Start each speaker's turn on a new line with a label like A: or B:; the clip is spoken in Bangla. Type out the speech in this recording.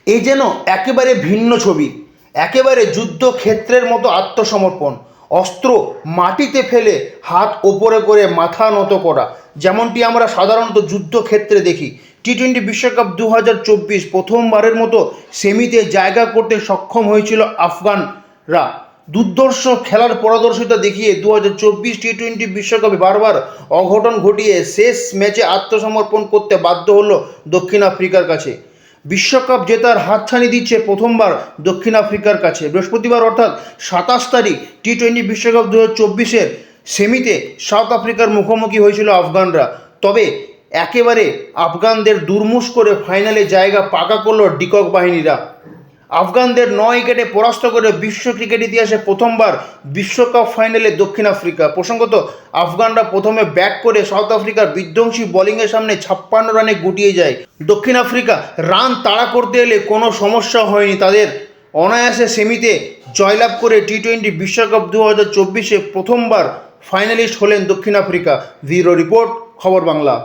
A: এ যেন একেবারে ভিন্ন ছবি, একেবারে যুদ্ধক্ষেত্রের মতো আত্মসমর্পণ, অস্ত্র মাটিতে ফেলে হাত ওপরে করে মাথা নত করা, যেমনটি আমরা সাধারণত যুদ্ধক্ষেত্রে দেখি। টি-20 বিশ্বকাপ 2024 প্রথমবারের মতো সেমিতে জায়গা করতে সক্ষম হয়েছিল আফগানরা। দুর্ধর্ষ খেলার পারদর্শিতা দেখিয়ে 2024 টি-20 বিশ্বকাপে বারবার অঘটন ঘটিয়ে শেষ ম্যাচে আত্মসমর্পণ করতে বাধ্য হলো দক্ষিণ আফ্রিকার কাছে। বিশ্বকাপ জেতার হাতছানি দিচ্ছে প্রথমবার দক্ষিণ আফ্রিকার কাছে। বৃহস্পতিবার অর্থাৎ 27 তারিখ টি-20 বিশ্বকাপ 2024-এর সেমিতে সাউথ আফ্রিকার মুখোমুখি হয়েছিল আফগানরা। তবে একেবারে আফগানদের দুর্মুষ করে ফাইনালে জায়গা পাকা করল ডিকক বাহিনীরা। আফগানদের 9 উইকেটে পরাস্ত করে বিশ্ব ক্রিকেট ইতিহাসে প্রথমবার বিশ্বকাপ ফাইনালে দক্ষিণ আফ্রিকা। প্রসঙ্গত, আফগানরা প্রথমে ব্যাট করে সাউথ আফ্রিকার বিধ্বংসী বোলিংয়ের সামনে 56 রানে গুটিয়ে যায়। দক্ষিণ আফ্রিকা রান তাড়া করতে এলে কোনো সমস্যা হয়নি তাদের। অনায়াসে সেমিতে জয়লাভ করে টি-20 বিশ্বকাপ 2024-এ প্রথমবার ফাইনালিস্ট হলেন দক্ষিণ আফ্রিকা। ব্যুরো রিপোর্ট, খবর বাংলা।